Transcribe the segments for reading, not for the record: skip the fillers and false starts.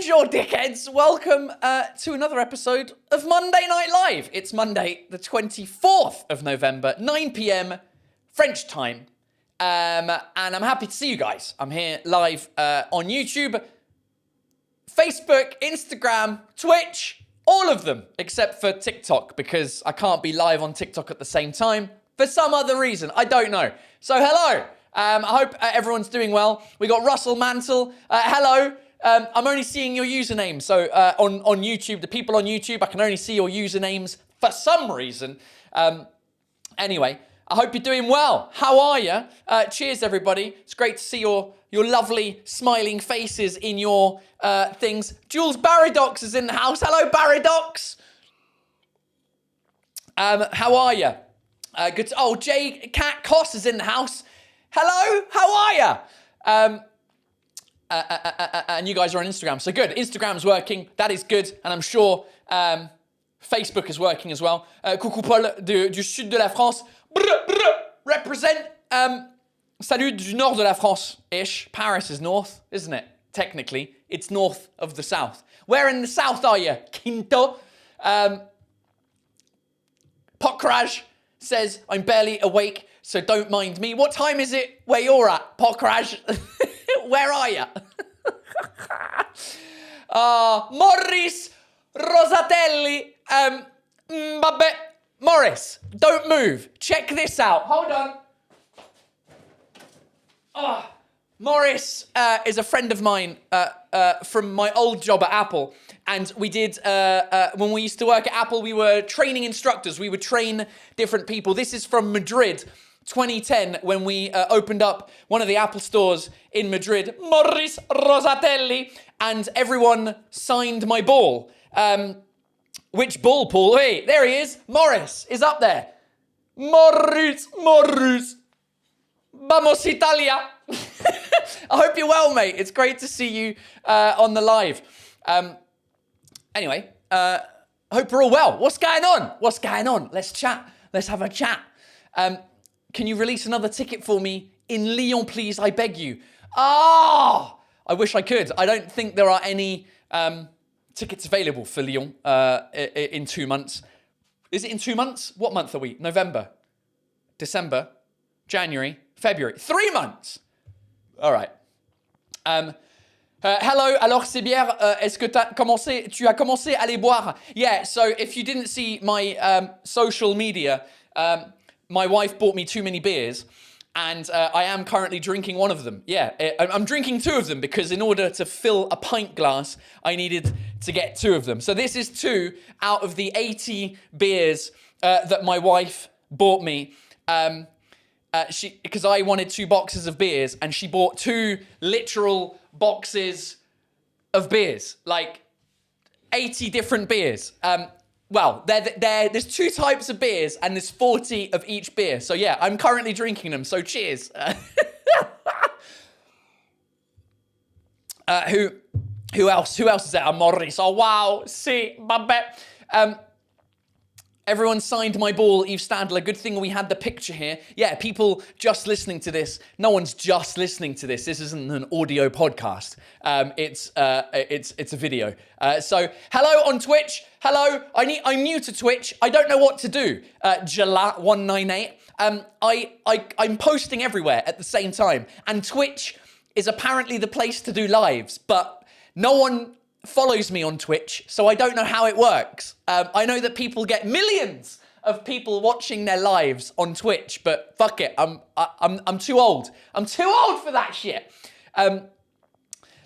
Bonjour, dickheads. Welcome to another episode of Monday Night Live. It's Monday, the 24th of November, 9 p.m. French time. And I'm happy to see you guys. I'm here live on YouTube, Facebook, Instagram, Twitch, all of them, except for TikTok, because I can't be live on TikTok at the same time for some other reason. I don't know. So hello. I hope everyone's doing well. We got Russell Mantle. Hello. I'm only seeing your username. So on YouTube, the people on YouTube, I can only see your usernames for some reason. Anyway, I hope you're doing well. How are you? Cheers, everybody. It's great to see your lovely smiling faces in your things. Jules Barrydox is in the house. Hello, Barrydox. How are you? Good. Oh, J. Cat Koss is in the house. Hello. How are you? And you guys are on Instagram. So good. Instagram's working. That is good. And I'm sure Facebook is working as well. Coucou Paul du sud de la France. Brr, brr, represent. Salut du nord de la France-ish. Paris is north, isn't it? Technically, it's north of the south. Where in the south are you? Quinto. Pokraj says, I'm barely awake, so don't mind me. What time is it where you're at, Pokraj? Where are you? Maurice Rosatelli. Vabbè. Morris, don't move. Check this out. Hold on. Morris is a friend of mine from my old job at Apple. And we did, when we used to work at Apple, we were training instructors. We would train different people. This is from Madrid, 2010, when we opened up one of the Apple stores in Madrid. Morris Rosatelli. And everyone signed my ball. Which ball, Paul? Wait, there he is. Morris is up there. Morris. Vamos Italia. I hope you're well, mate. It's great to see you on the live. Anyway, I hope we're all well. What's going on? Let's chat. Let's have a chat. Can you release another ticket for me in Lyon, please? I beg you. I wish I could. I don't think there are any tickets available for Lyon in 2 months. Is it in 2 months? What month are we? November, December, January, February. 3 months. All right. Hello, alors ces bières, est-ce que tu as commencé à les boire? Yeah, so if you didn't see my social media, my wife bought me too many beers, and I am currently drinking one of them. Yeah, I'm drinking 2 of them because in order to fill a pint glass, I needed to get 2 of them. So this is 2 out of the 80 beers that my wife bought me. Because I wanted 2 boxes of beers, and she bought 2 literal boxes of beers, like 80 different beers. Well, there's 2 types of beers, and there's 40 of each beer. So yeah, I'm currently drinking them. So cheers. Who else? Who else is there? Morris. Oh wow, si, vabbè. Everyone signed my ball, Yves Stadler. Good thing we had the picture here. Yeah, people just listening to this. No one's just listening to this. This isn't an audio podcast. It's a video. So hello on Twitch. Hello. I'm new to Twitch. I don't know what to do. Jala198. I'm posting everywhere at the same time, and Twitch is apparently the place to do lives, but no one follows me on Twitch, so I don't know how it works. I know that people get millions of people watching their lives on Twitch, but fuck it, I'm too old. I'm too old for that shit.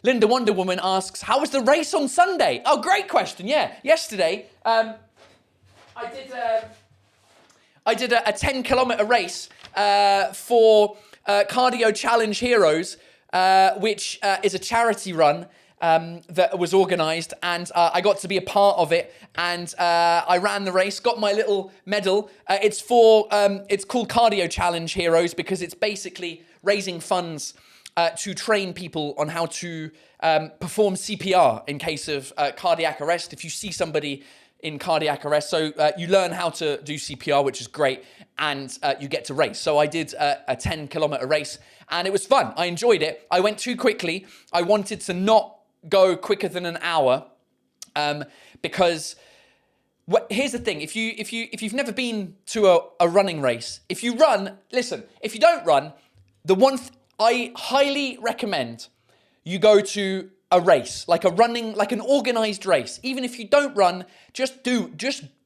Linda Wonder Woman asks, how was the race on Sunday? Oh, great question. Yeah, yesterday I did a 10-kilometer race for Cardio Challenge Heroes, which is a charity run that was organised, and I got to be a part of it, and I ran the race, got my little medal. It's called Cardio Challenge Heroes because it's basically raising funds to train people on how to perform CPR in case of cardiac arrest. If you see somebody in cardiac arrest, so you learn how to do CPR, which is great, and you get to race. So I did a 10-kilometer race, and it was fun. I enjoyed it. I went too quickly. I wanted to not go quicker than an hour because here's the thing: if you've never been to a running race, if you run, listen, if you don't run, I highly recommend you go to a race, like an organized race. Even if you don't run, just do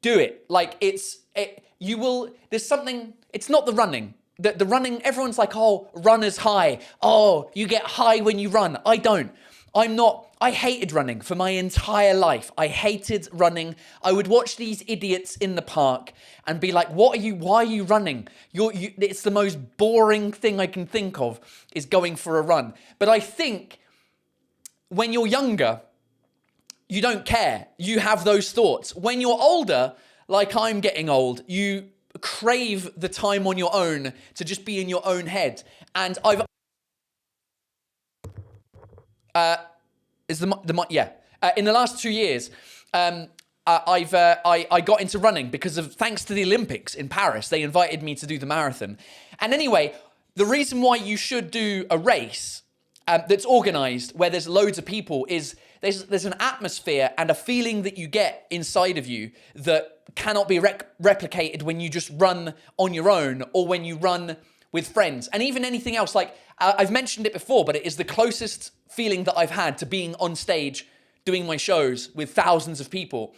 it. Like there's something, it's not the running. The running, everyone's like, oh, runner's high. Oh, you get high when you run. I don't. I hated running for my entire life. I hated running. I would watch these idiots in the park and be like, why are you running? It's the most boring thing I can think of is going for a run. But I think when you're younger, you don't care. You have those thoughts. When you're older, like I'm getting old, you crave the time on your own to just be in your own head. And in the last 2 years, I got into running thanks to the Olympics in Paris. They invited me to do the marathon. And anyway, the reason why you should do a race that's organized where there's loads of people is there's an atmosphere and a feeling that you get inside of you that cannot be replicated when you just run on your own or when you run with friends. And even anything else, like I've mentioned it before, but it is the closest feeling that I've had to being on stage doing my shows with thousands of people.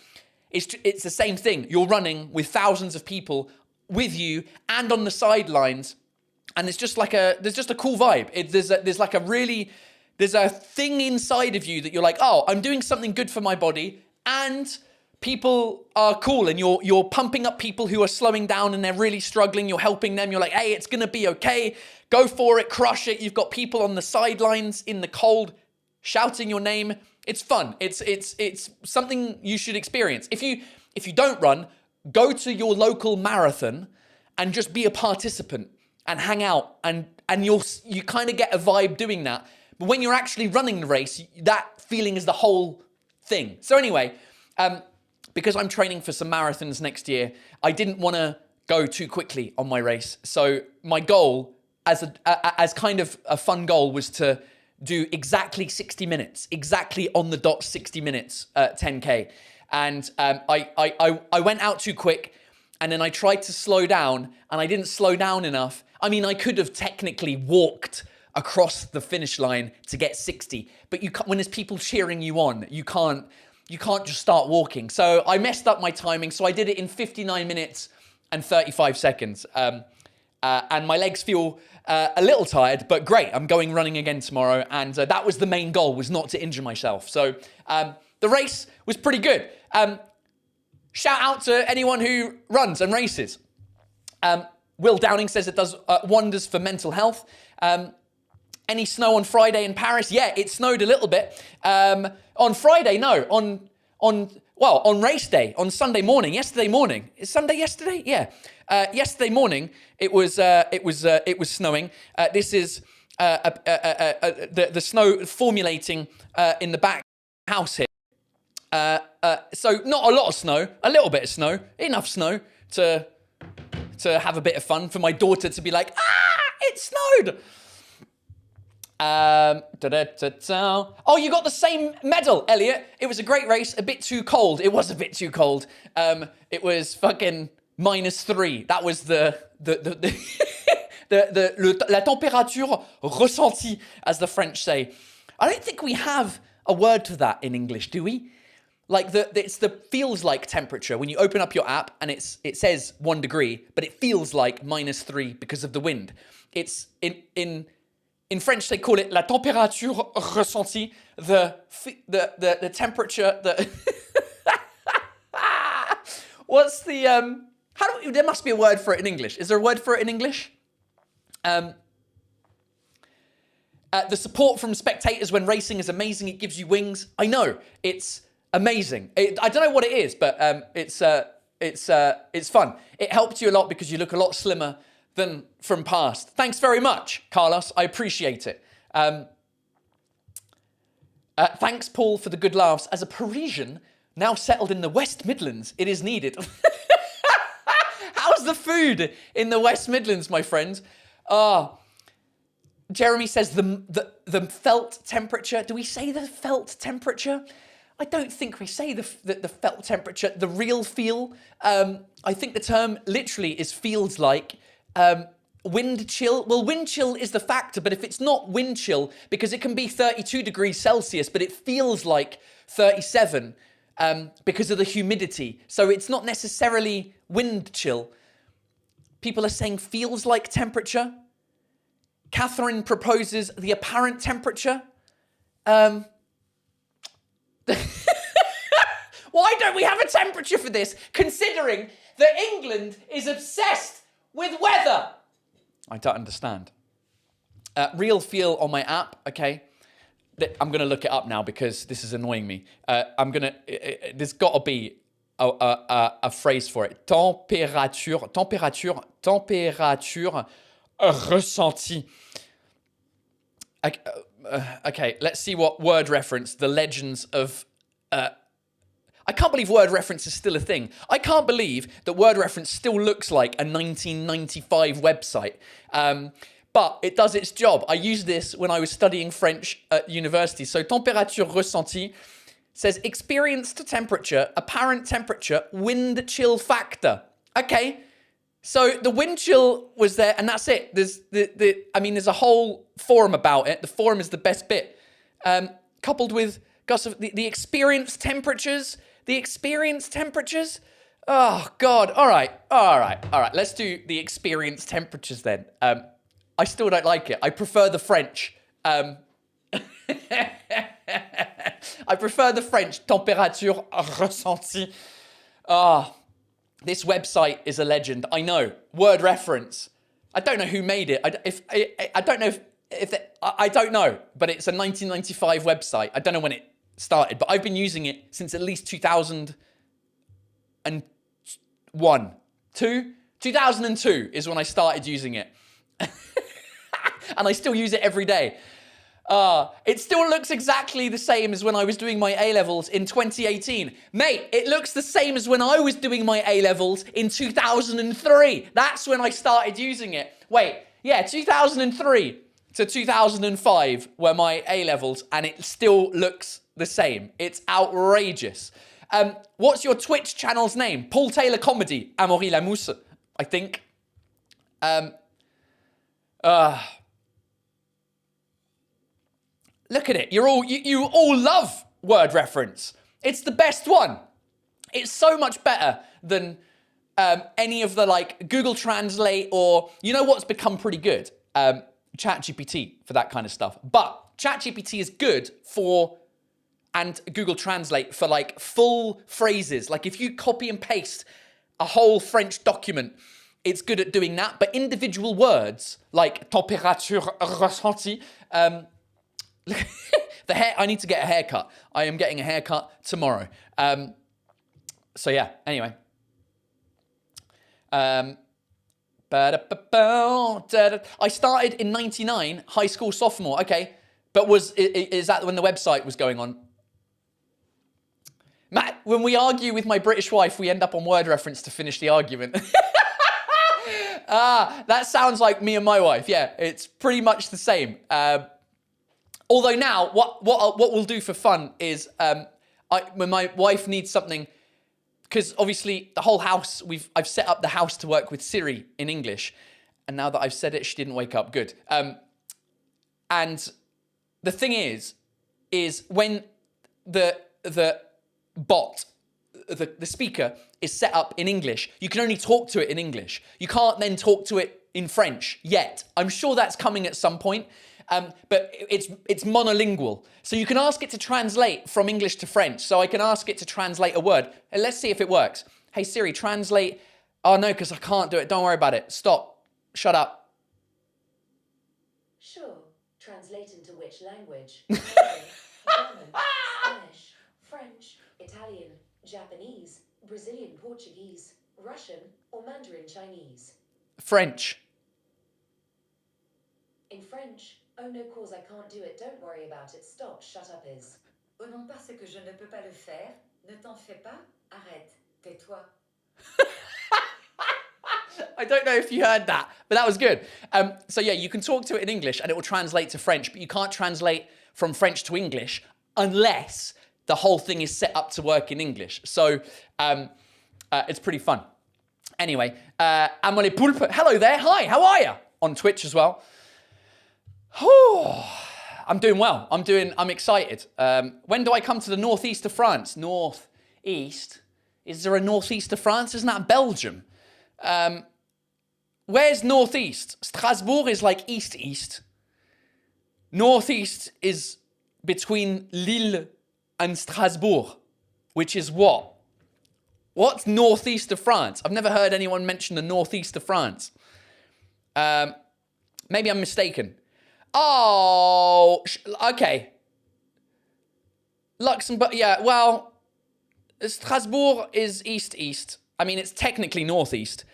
It's the same thing. You're running with thousands of people with you and on the sidelines. And it's just there's just a cool vibe. There's a thing inside of you that you're like, oh, I'm doing something good for my body, and people are cool, and you're pumping up people who are slowing down and they're really struggling. You're helping them. You're like, hey, it's gonna be okay. Go for it, crush it. You've got people on the sidelines in the cold shouting your name. It's fun. It's something you should experience. If you don't run, go to your local marathon and just be a participant and hang out, and you kind of get a vibe doing that. But when you're actually running the race, that feeling is the whole thing. So anyway, because I'm training for some marathons next year, I didn't want to go too quickly on my race. So my goal, as kind of a fun goal, was to do exactly 60 minutes, exactly on the dot 60 minutes, 10K. And I went out too quick, and then I tried to slow down, and I didn't slow down enough. I mean, I could have technically walked across the finish line to get 60, but when there's people cheering you on, you can't just start walking. So I messed up my timing, so I did it in 59 minutes and 35 seconds. And my legs feel a little tired, but great. I'm going running again tomorrow, and that was the main goal, was not to injure myself. So the race was pretty good. Shout out to anyone who runs and races. Will Downing says it does wonders for mental health. Any snow on Friday in Paris? Yeah, it snowed a little bit. On Friday, no. On race day, on Sunday morning, yesterday morning. Is Sunday yesterday? Yeah. Yesterday morning, it was snowing. This is the snow formulating in the back house here. So not a lot of snow, a little bit of snow, enough snow to have a bit of fun, for my daughter to be like, it snowed. Oh, you got the same medal, Elliot. It was a great race, a bit too cold. It was a bit too cold. It was fucking -3. That was la température ressentie, as the French say. I don't think we have a word for that in English, do we? Like it's the feels like temperature. When you open up your app and it says 1 degree, but it feels like -3 because of the wind. It's in French they call it la température ressentie, the temperature that. What's the there must be a word for it in English. Is there a word for it in English? The support from spectators when racing is amazing. It gives you wings. I know, it's amazing. I don't know what it is, but it's fun. It helped you a lot because you look a lot slimmer than from past. Thanks very much, Carlos. I appreciate it. Thanks, Paul, for the good laughs. As a Parisian, now settled in the West Midlands, it is needed. How's the food in the West Midlands, my friend? Jeremy says the felt temperature. Do we say the felt temperature? I don't think we say the felt temperature. The real feel. I think the term literally is feels like. Wind chill. Well, wind chill is the factor, but if it's not wind chill, because it can be 32 degrees Celsius, but it feels like 37 because of the humidity. So it's not necessarily wind chill. People are saying feels like temperature. Catherine proposes the apparent temperature. Why don't we have a temperature for this, considering that England is obsessed with weather? I don't understand. Real feel on my app, okay. I'm going to look it up now because this is annoying me. There's got to be a phrase for it. Température ressentie. Okay, let's see what WordReference, the legends of... I can't believe WordReference is still a thing. I can't believe that WordReference still looks like a 1995 website. But it does its job. I used this when I was studying French at university. So température ressentie says experienced temperature, apparent temperature, wind chill factor. Okay, so the wind chill was there, and that's it. There's there's a whole forum about it. The forum is the best bit. Coupled with gusts of the experienced temperatures. The experienced temperatures. Oh God! All right. Let's do the experienced temperatures then. I still don't like it. I prefer the French. I prefer the French. Température ressentie. This website is a legend. I know. WordReference. I don't know who made it. I don't know I don't know. But it's a 1995 website. I don't know when it started, but I've been using it since at least 2001. 2002 is when I started using it. And I still use it every day. It still looks exactly the same as when I was doing my A-levels in 2018. Mate, it looks the same as when I was doing my A-levels in 2003. That's when I started using it. Wait, yeah, 2003 to 2005 were my A-levels, and it still looks the same. It's outrageous. What's your Twitch channel's name? Paul Taylor Comedy, Amaury Lamousse, I think. Look at it. You all love WordReference. It's the best one. It's so much better than any of the Google Translate or what's become pretty good. ChatGPT for that kind of stuff. But ChatGPT is good for and Google Translate for full phrases. Like if you copy and paste a whole French document, it's good at doing that. But individual words like température ressentie. The hair. I need to get a haircut. I am getting a haircut tomorrow. So yeah. Anyway. I started in '99, high school sophomore. Okay, but is that when the website was going on? Matt, when we argue with my British wife, we end up on WordReference to finish the argument. That sounds like me and my wife. Yeah, it's pretty much the same. Although now, what we'll do for fun is, when my wife needs something, because obviously the whole house, I've set up the house to work with Siri in English, and now that I've said it, she didn't wake up. Good. And the thing is when the bot, the speaker is set up in English, you can only talk to it in English. You can't then talk to it in French yet. I'm sure that's coming at some point. But it's monolingual. So you can ask it to translate from English to French. So I can ask it to translate a word. And let's see if it works. Hey Siri, translate. Oh no, because I can't do it. Don't worry about it. Stop. Shut up. Sure. Translate into which language? German, Spanish, French, Italian, Japanese, Brazilian Portuguese, Russian, or Mandarin Chinese? French. In French. Oh no, cause I can't do it. Don't worry about it. Stop. Shut up is. Oh non, parce que je ne peux pas le faire. Ne t'en fais pas. Arrête. Tais-toi. I don't know if you heard that, but that was good. So yeah, you can talk to it in English and it will translate to French, but you can't translate from French to English unless the whole thing is set up to work in English. So it's pretty fun. Anyway, Amole Pulpe, hello there. Hi, how are you? On Twitch as well. I'm doing well. I'm excited. When do I come to the northeast of France? Northeast? Is there a northeast of France? Isn't that Belgium? Where's northeast? Strasbourg is like east-east. Northeast is between Lille and Strasbourg, which is what? What's northeast of France? I've never heard anyone mention the northeast of France. Maybe I'm mistaken. Oh, okay. Luxembourg, yeah, well, Strasbourg is east-east. I mean, it's technically northeast.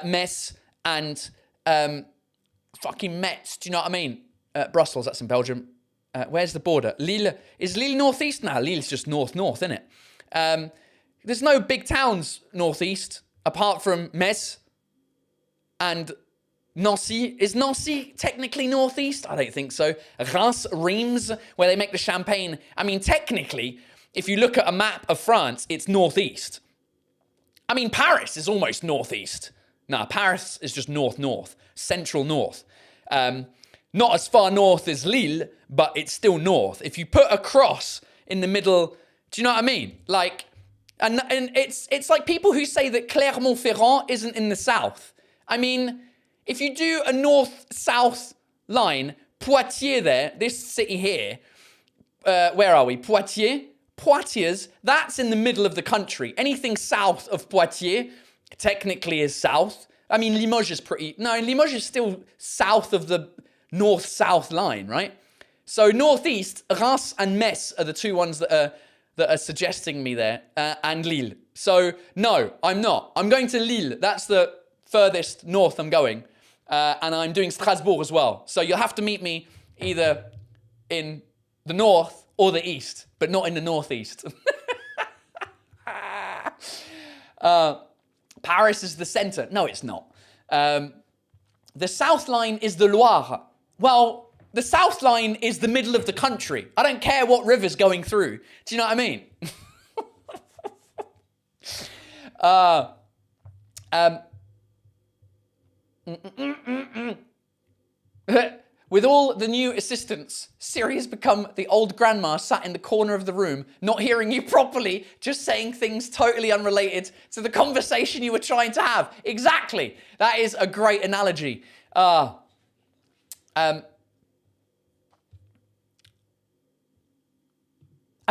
Metz and fucking Metz, do you know what I mean? Brussels, that's in Belgium. Where's the border? Lille. Is Lille northeast? No, Lille's just north-north, isn't it? There's no big towns northeast, apart from Metz and Nancy. Is Nancy technically northeast? I don't think so. Reims, Reims, where they make the champagne. I mean, technically, if you look at a map of France, it's northeast. I mean, Paris is almost northeast. No, Paris is just north-north, central north. Not as far north as Lille, but it's still north. If you put a cross in the middle, do you know what I mean? Like, and it's like people who say that Clermont-Ferrand isn't in the south. I mean, if you do a north-south line, Poitiers there, this city here, where are we? Poitiers? Poitiers, that's in the middle of the country. Anything south of Poitiers technically is south. I mean, Limoges is pretty... No, Limoges is still south of the north-south line, right? So northeast, Reims and Metz are the two ones that are suggesting me there, and Lille. So no, I'm not. I'm going to Lille. That's the furthest north I'm going. And I'm doing Strasbourg as well. So you'll have to meet me either in the north or the east, but not in the northeast. Paris is the center. No, it's not. The south line is the Loire. Well, the south line is the middle of the country. I don't care what river's going through. Do you know what I mean? With all the new assistants, Siri has become the old grandma sat in the corner of the room, not hearing you properly, just saying things totally unrelated to the conversation you were trying to have. Exactly. That is a great analogy. As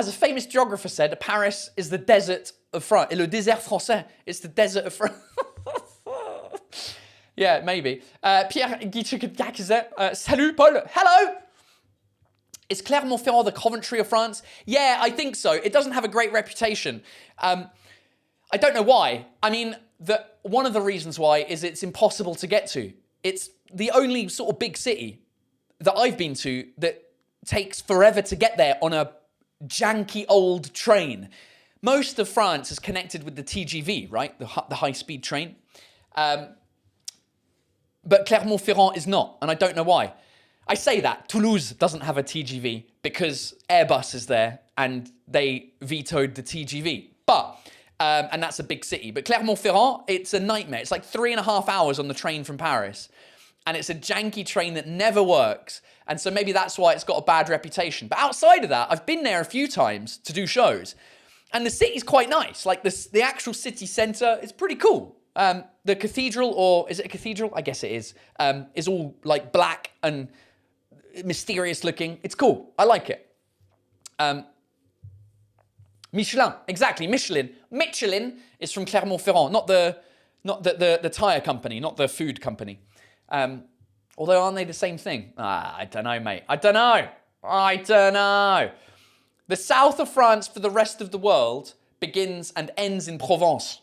a famous geographer said, Paris is the desert of France. Le désert français. It's the desert of France. Yeah, maybe. Pierre Guichikakizet. Salut, Paul. Hello. Is Clermont-Ferrand the Coventry of France? Yeah, I think so. It doesn't have a great reputation. I don't know why. I mean, one of the reasons why is it's impossible to get to. It's the only sort of big city that I've been to that takes forever to get there on a janky old train. Most of France is connected with the TGV, right? The high-speed train. But Clermont-Ferrand is not, and I don't know why. I say that. Toulouse doesn't have a TGV because Airbus is there and they vetoed the TGV. But, and that's a big city. But Clermont-Ferrand, it's a nightmare. It's like 3.5 hours on the train from Paris. And it's a janky train that never works. And so maybe that's why it's got a bad reputation. But outside of that, I've been there a few times to do shows. And the city's quite nice. Like the actual city centre is pretty cool. The cathedral, or is it a cathedral? I guess it is all like black and mysterious looking. It's cool. I like it. Michelin, exactly. Michelin is from Clermont-Ferrand, not the tire company, not the food company. Although aren't they the same thing? I don't know, mate. I don't know. The south of France for the rest of the world begins and ends in Provence.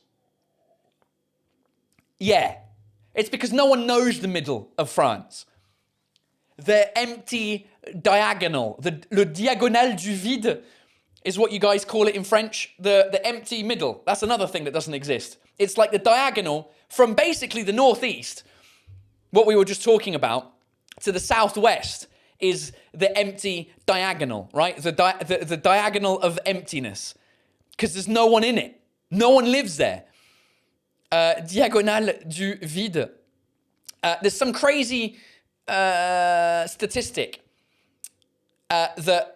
Yeah, it's because no one knows the middle of France. The empty diagonal, le diagonale du vide, is what you guys call it in French, the empty middle. That's another thing that doesn't exist. It's like the diagonal from basically the northeast, what we were just talking about, to the southwest is the empty diagonal, right? The diagonal of emptiness, because there's no one in it. No one lives there. Diagonale du vide. There's some crazy statistic that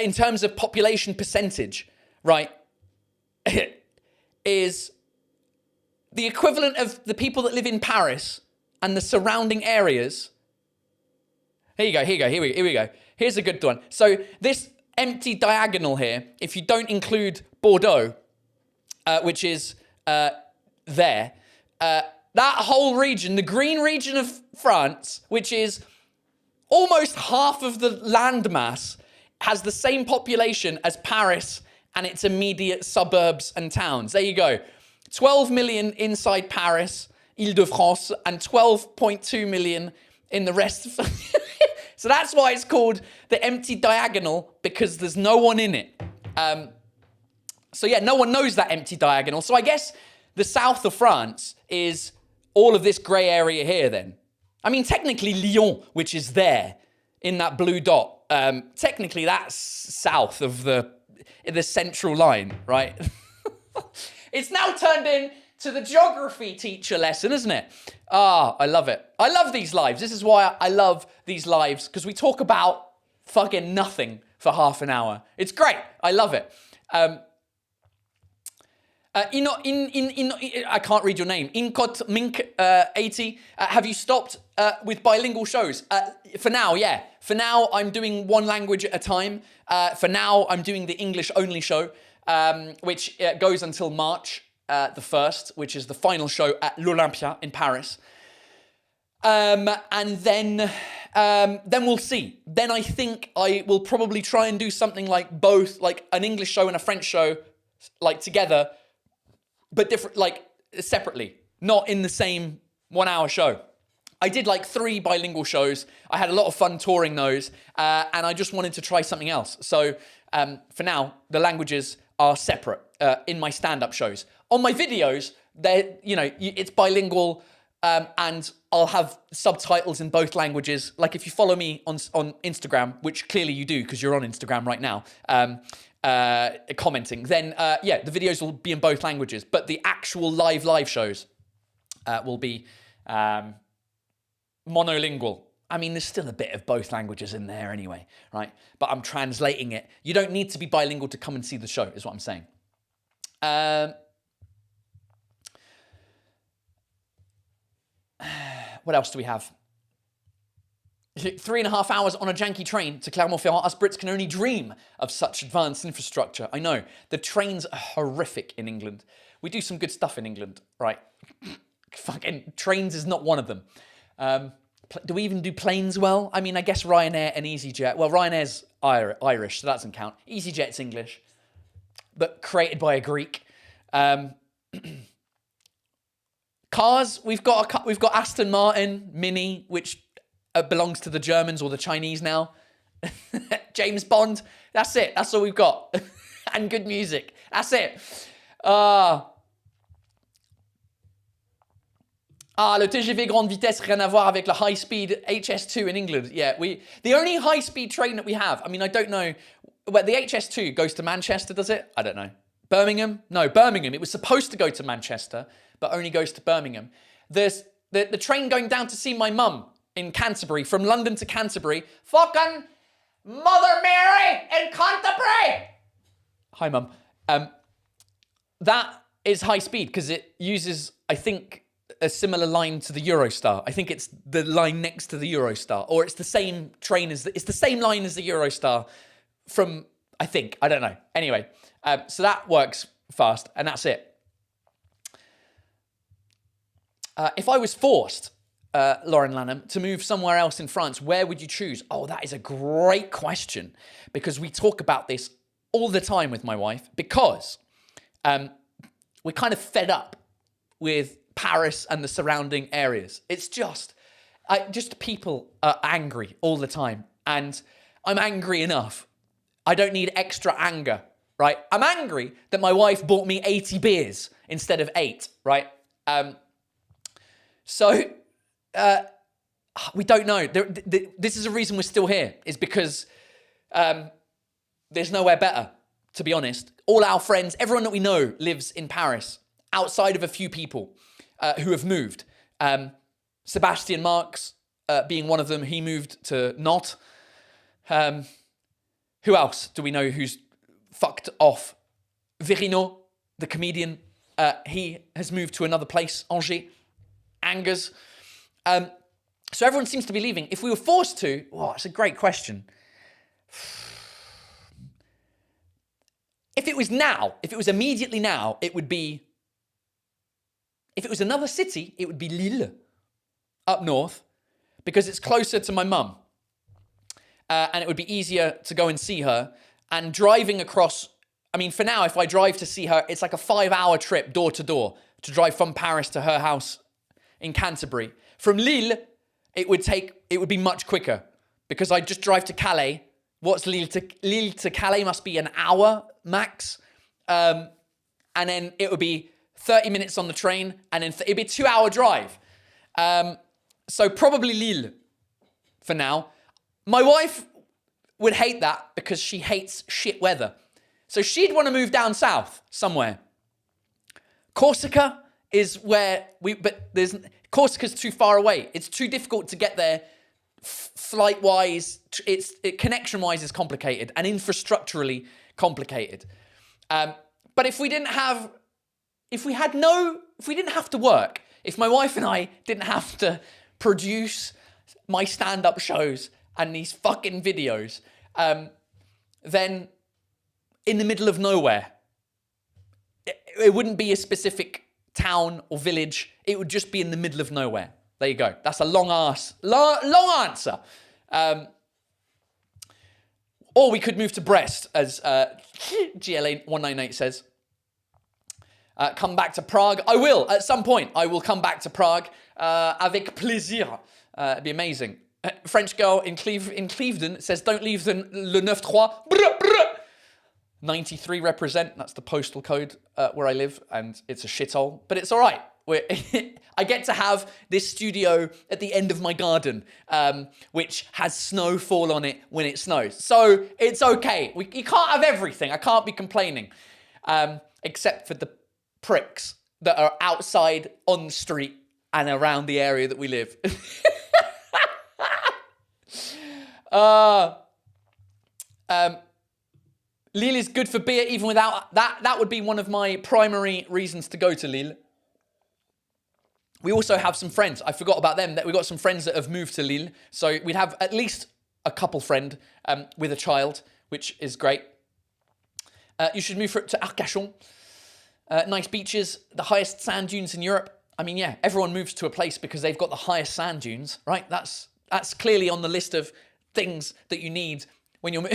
in terms of population percentage, right, is the equivalent of the people that live in Paris and the surrounding areas. Here we go. Here's a good one. So this empty diagonal here, if you don't include Bordeaux, which is there, that whole region, the green region of France, which is almost half of the landmass, has the same population as Paris and its immediate suburbs and towns. There you go. 12 million inside Paris, Île-de-France, and 12.2 million in the rest of... So that's why it's called the empty diagonal, because there's no one in it. So yeah, no one knows that empty diagonal. So I guess the south of France is all of this grey area here then. I mean, technically Lyon, which is there in that blue dot, technically that's south of the central line, right? It's now turned into the geography teacher lesson, isn't it? Ah, I love it. I love these lives. This is why I love these lives, because we talk about fucking nothing for half an hour. It's great. I love it. I can't read your name. Inkot Mink 80. Have you stopped with bilingual shows? For now, yeah. For now, I'm doing one language at a time. For now, I'm doing the English only show, which goes until March the 1st, which is the final show at l'Olympia in Paris. And then we'll see. Then I think I will probably try and do something like both, like an English show and a French show, like together, but different, like separately, not in the same 1 hour show. I did like 3 bilingual shows. I had a lot of fun touring those, and I just wanted to try something else. So for now, the languages are separate in my stand-up shows. On my videos, it's bilingual, and I'll have subtitles in both languages. Like if you follow me on Instagram, which clearly you do because you're on Instagram right now, commenting, then the videos will be in both languages. But the actual live shows will be monolingual. I mean, there's still a bit of both languages in there anyway, right? But I'm translating it. You don't need to be bilingual to come and see the show, is what I'm saying. What else do we have? 3.5 hours on a janky train to Clermont-Ferrand. Us Brits can only dream of such advanced infrastructure. I know. The trains are horrific in England. We do some good stuff in England, right? Fucking trains is not one of them. Do we even do planes well? I mean, I guess Ryanair and EasyJet. Well, Ryanair's Irish, so that doesn't count. EasyJet's English, but created by a Greek. Cars, we've got Aston Martin Mini, which belongs to the Germans or the Chinese now. James Bond, that's it. That's all we've got. And good music. That's it. Le TGV grande vitesse, rien à voir avec le high-speed HS2 in England. Yeah, the only high-speed train that we have, I mean, I don't know, well, the HS2 goes to Manchester, does it? I don't know. Birmingham? No, Birmingham. It was supposed to go to Manchester, but only goes to Birmingham. There's the train going down to see my mum in Canterbury, from London to Canterbury. Fucking Mother Mary in Canterbury! Hi, Mum. That is high speed because it uses, I think, a similar line to the Eurostar. I think it's the line next to the Eurostar, or it's the same train as it's the same line as the Eurostar from, I think, I don't know. Anyway, so that works fast, and that's it. If I was forced, Lauren Lanham, to move somewhere else in France, where would you choose? Oh, that is a great question, because we talk about this all the time with my wife, because we're kind of fed up with Paris and the surrounding areas. It's just people are angry all the time, and I'm angry enough. I don't need extra anger, right? I'm angry that my wife bought me 80 beers instead of 8, right? So we don't know. This is a reason we're still here, is because there's nowhere better, to be honest. All our friends, everyone that we know lives in Paris, outside of a few people who have moved. Sebastian Marx being one of them, he moved to Nantes. Who else do we know who's fucked off? Virino, the comedian, he has moved to another place, Angers. Angers. So everyone seems to be leaving. If we were forced to, it's a great question. If it was now, if it was immediately now, it would be, if it was another city, it would be Lille, up north, because it's closer to my mum. And it would be easier to go and see her. And driving across, I mean, for now, if I drive to see her, it's like a 5-hour trip door to door to drive from Paris to her house in Canterbury. From Lille, it would be much quicker because I just drive to Calais. What's Lille to Calais must be an hour max. And then it would be 30 minutes on the train and then it'd be a 2-hour drive. So probably Lille for now. My wife would hate that because she hates shit weather. So she'd want to move down south somewhere. Corsica is where Corsica's too far away. It's too difficult to get there flight-wise. Connection-wise is complicated and infrastructurally complicated. But if we didn't have to work, if my wife and I didn't have to produce my stand-up shows and these fucking videos, then in the middle of nowhere, it wouldn't be a specific town or village. It would just be in the middle of nowhere. There you go. That's a long answer. Or we could move to Brest, as GLA198 says. Come back to Prague. I will, at some point. I will come back to Prague avec plaisir. It'd be amazing. French girl in Clevedon says, don't leave le 9-3. 93 represent. That's the postal code where I live, and it's a shithole, but it's all right. I get to have this studio at the end of my garden, which has snowfall on it when it snows. So it's okay. You can't have everything. I can't be complaining, except for the pricks that are outside on the street and around the area that we live. Lille is good for beer even without that. That would be one of my primary reasons to go to Lille. We also have some friends. I forgot about them. That we got some friends that have moved to Lille. So we'd have at least a couple friend with a child, which is great. You should move to Arcachon. Nice beaches, the highest sand dunes in Europe. I mean, yeah, everyone moves to a place because they've got the highest sand dunes, right? That's clearly on the list of things that you need when you're...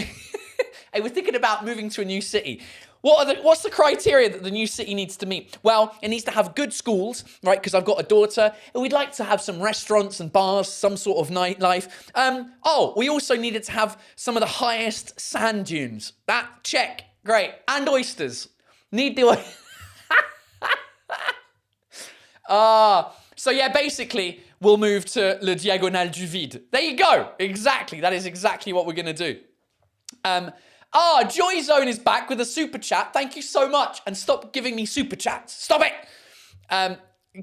Hey, we're thinking about moving to a new city. What's the criteria that the new city needs to meet? Well, it needs to have good schools, right? Because I've got a daughter. And we'd like to have some restaurants and bars, some sort of nightlife. We also needed to have some of the highest sand dunes. That, check. Great. And oysters. Need the oysters. So yeah, basically, we'll move to Le Diagonale du Vide. There you go. Exactly. That is exactly what we're going to do. Joy Zone is back with a super chat. Thank you so much. And stop giving me super chats. Stop it.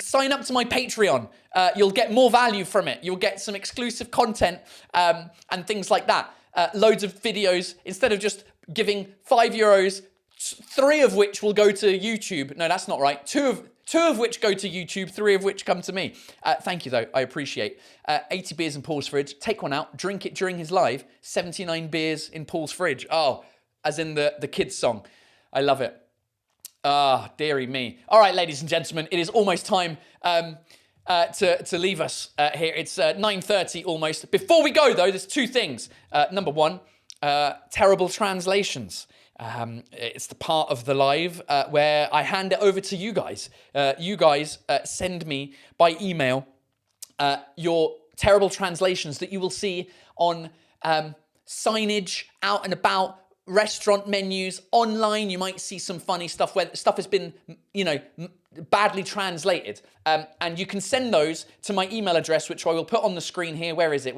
Sign up to my Patreon. You'll get more value from it. You'll get some exclusive content and things like that. Loads of videos. Instead of just giving €5, 3 of which will go to YouTube. No, that's not right. Two of which go to YouTube, 3 of which come to me. Thank you, though. I appreciate. 80 beers in Paul's fridge. Take one out. Drink it during his live. 79 beers in Paul's fridge. Oh, as in the kids' song. I love it. Dearie me. All right, ladies and gentlemen, it is almost time to leave us here. It's 9:30 almost. Before we go, though, there's 2 things. Number 1, terrible translations. It's the part of the live where I hand it over to you guys. You guys send me by email your terrible translations that you will see on signage out and about, restaurant menus. Online, you might see some funny stuff where stuff has been, badly translated. And you can send those to my email address, which I will put on the screen here. Where is it?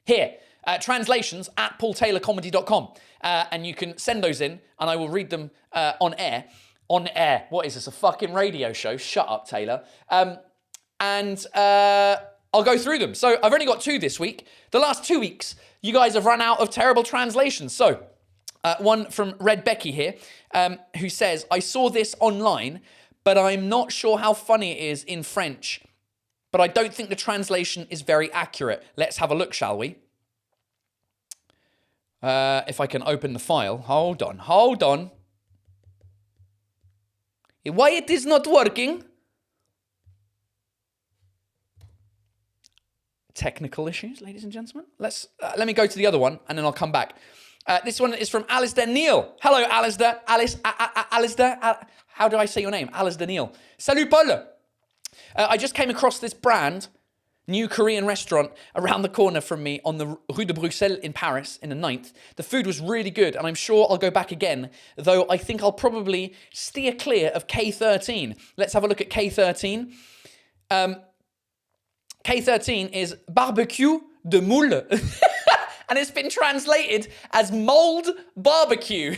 Here. Translations@paultaylorcomedy.com. And you can send those in, and I will read them on air. On air. What is this, a fucking radio show? Shut up, Taylor. And I'll go through them. So I've only got 2 this week. The last 2 weeks, you guys have run out of terrible translations. So one from Red Becky here, who says, I saw this online, but I'm not sure how funny it is in French. But I don't think the translation is very accurate. Let's have a look, shall we? If I can open the file. Hold on. Why it is not working? Technical issues, ladies and gentlemen. Let me go to the other one, and then I'll come back. This one is from Alistair Neal. Hello, Alistair. Alistair. How do I say your name? Alistair Neal. Salut, Paul. I just came across this brand new Korean restaurant around the corner from me on the Rue de Bruxelles in Paris in the 9th. The food was really good, and I'm sure I'll go back again, though I think I'll probably steer clear of K13. Let's have a look at K13. K13 is barbecue de moule. And it's been translated as mold barbecue.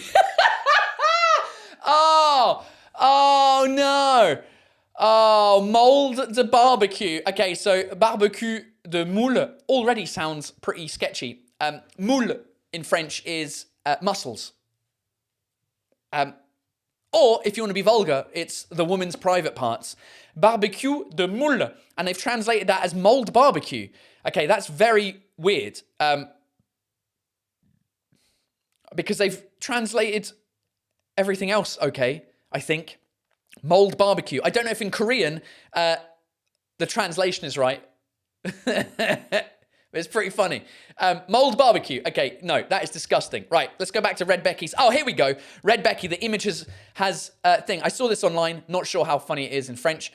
Oh no. Oh, mold de barbecue. Okay, so barbecue de moule already sounds pretty sketchy. Moule in French is muscles. Or, if you want to be vulgar, it's the woman's private parts. Barbecue de moule. And they've translated that as mold barbecue. Okay, that's very weird. Because they've translated everything else okay, I think. Mold barbecue. I don't know if in Korean the translation is right. It's pretty funny. Mold barbecue. Okay, no, that is disgusting. Right, let's go back to Red Becky's. Oh, here we go. Red Becky, the image has a thing. I saw this online. Not sure how funny it is in French.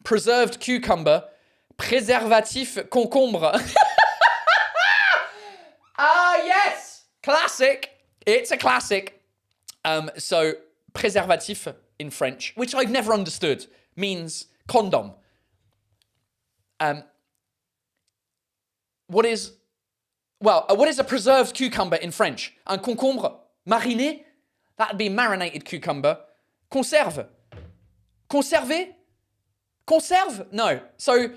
Preserved cucumber. Préservatif concombre. Yes! Classic. It's a classic. So, préservatif in French, which I've never understood, means condom. What is a preserved cucumber in French? Un concombre mariné? That'd be marinated cucumber. Conserve? Conserver? Conserve? No. So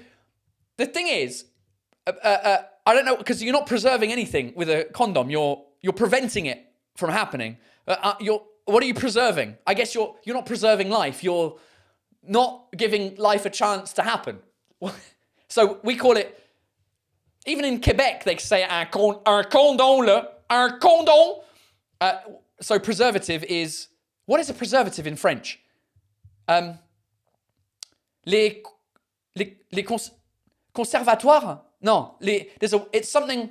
the thing is, I don't know, because you're not preserving anything with a condom. You're preventing it from happening. What are you preserving? I guess you're not preserving life. You're not giving life a chance to happen. So we call it, even in Quebec, they say un condom. Un condom. So preservative is, what is a preservative in French? Les conservatoires? No, it's something,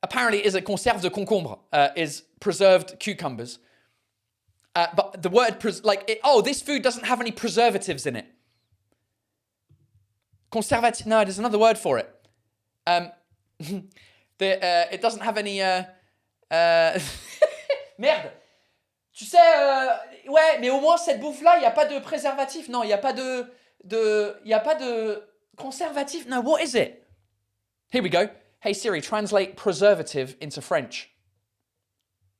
apparently is a conserve de concombre, is preserved cucumbers. But the word, this food doesn't have any preservatives in it. Conservative, no, there's another word for it. It doesn't have any... Merde. Tu sais, ouais, mais au moins cette bouffe-là, il n'y a pas de préservatif. Non, il n'y a pas de conservatif. No, what is it? Here we go. Hey Siri, translate preservative into French.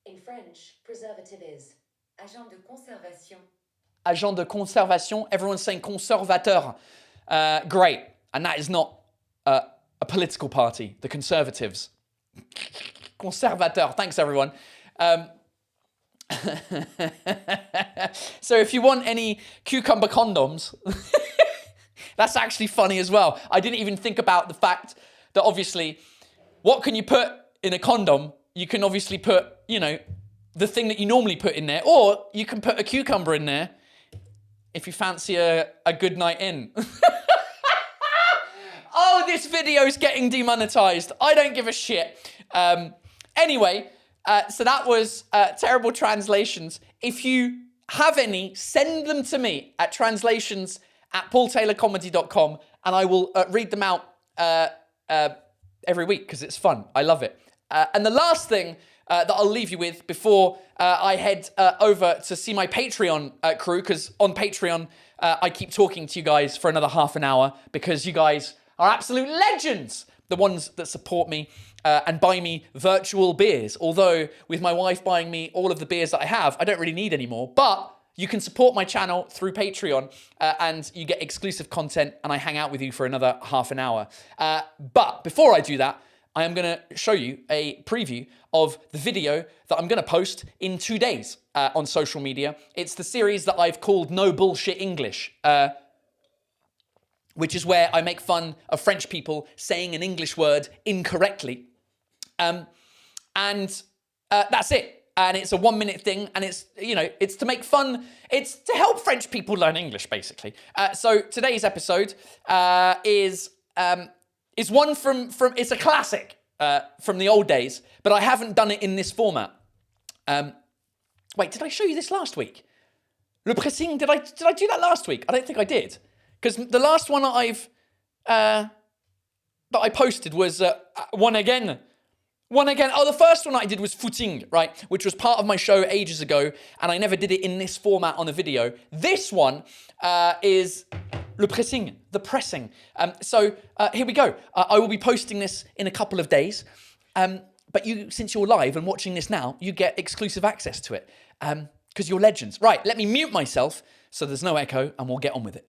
In French, preservative is agent de conservation. Agent de conservation. Everyone's saying conservateur. Great. And that is not a political party, the Conservatives. Conservateur. Thanks, everyone. So if you want any cucumber condoms, that's actually funny as well. I didn't even think about the fact that obviously, what can you put in a condom? You can obviously put, the thing that you normally put in there, or you can put a cucumber in there if you fancy a good night in. Oh, this video's getting demonetized. I don't give a shit. Anyway, so that was terrible translations. If you have any, send them to me at translations@paultaylorcomedy.com, and I will read them out every week because it's fun. I love it. And the last thing that I'll leave you with before I head over to see my Patreon crew, because on Patreon, I keep talking to you guys for another half an hour because you guys are absolute legends, the ones that support me and buy me virtual beers. Although with my wife buying me all of the beers that I have, I don't really need any more. But you can support my channel through Patreon and you get exclusive content and I hang out with you for another half an hour. But before I do that, I am going to show you a preview of the video that I'm going to post in 2 days on social media. It's the series that I've called No Bullshit English, which is where I make fun of French people saying an English word incorrectly. And that's it. And it's a 1 minute thing. And it's, you know, it's to make fun. It's to help French people learn English, basically. So today's episode is one from it's a classic from the old days, but I haven't done it in this format. Wait, did I show you this last week? Le pressing, did I do that last week? I don't think I did. Because the last one that I posted was one again. Oh, the first one I did was footing, right? Which was part of my show ages ago, and I never did it in this format on a video. This one is le pressing, the pressing. So here we go. I will be posting this in a couple of days. But you, since you're live and watching this now, you get exclusive access to it because you're legends. Right, let me mute myself so there's no echo and we'll get on with it.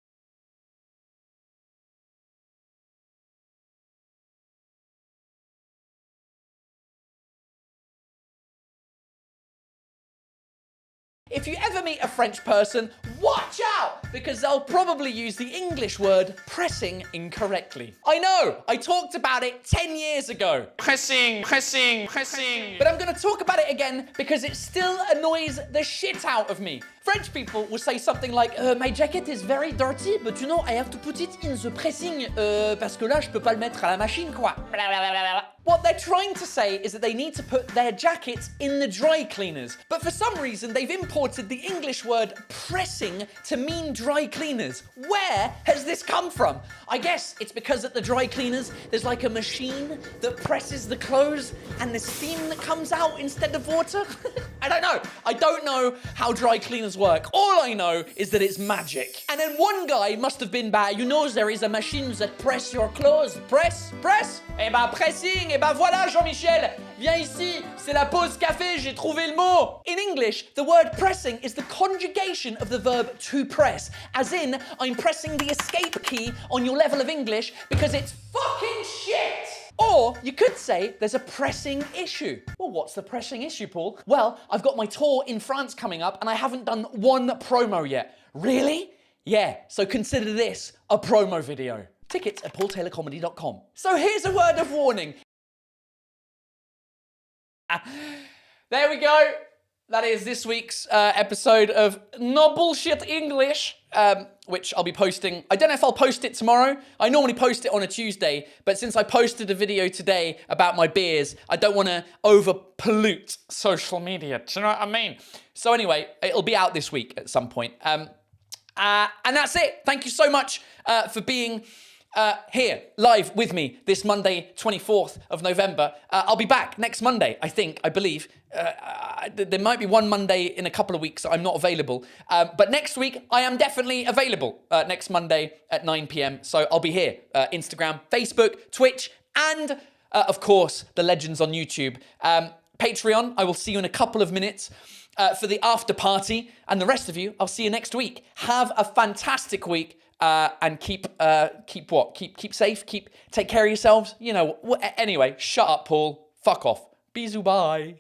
If you ever meet a French person, watch out, because they'll probably use the English word pressing incorrectly. I know, I talked about it 10 years ago. Pressing. But I'm gonna talk about it again because it still annoys the shit out of me. French people will say something like, my jacket is very dirty, but you know, I have to put it in the pressing, parce que là, je peux pas le mettre à la machine, quoi. What they're trying to say is that they need to put their jackets in the dry cleaners. But for some reason, they've imported the English word pressing to mean dry cleaners. Where has this come from? I guess it's because at the dry cleaners, there's like a machine that presses the clothes and there's steam that comes out instead of water. I don't know. I don't know how dry cleaners work. All I know is that it's magic. And then one guy must have been bad. You know, there is a machine that press your clothes. Press? Eh ben, pressing. Eh ben voilà, Jean-Michel, viens ici, c'est la pause café, j'ai trouvé le mot. In English, the word pressing is the conjugation of the verb to press, as in, I'm pressing the escape key on your level of English because it's fucking shit. Or you could say there's a pressing issue. Well, what's the pressing issue, Paul? Well, I've got my tour in France coming up and I haven't done one promo yet. Really? Yeah, so consider this a promo video. Tickets at paultaylorcomedy.com. So here's a word of warning. There we go. That is this week's episode of No Bullshit English, which I'll be posting. I don't know if I'll post it tomorrow. I normally post it on a Tuesday, but since I posted a video today about my beers, I don't want to over-pollute social media. Do you know what I mean? So anyway, it'll be out this week at some point. And that's it. Thank you so much for being here, live with me this Monday, 24th of November. I'll be back next Monday, I believe. There might be one Monday in a couple of weeks that I'm not available. But next week, I am definitely available next Monday at 9 p.m. So I'll be here. Instagram, Facebook, Twitch, and of course, the legends on YouTube. Patreon, I will see you in a couple of minutes for the after party. And the rest of you, I'll see you next week. Have a fantastic week. And keep safe, take care of yourselves. You know, anyway, shut up, Paul. Fuck off. Bisous, bye.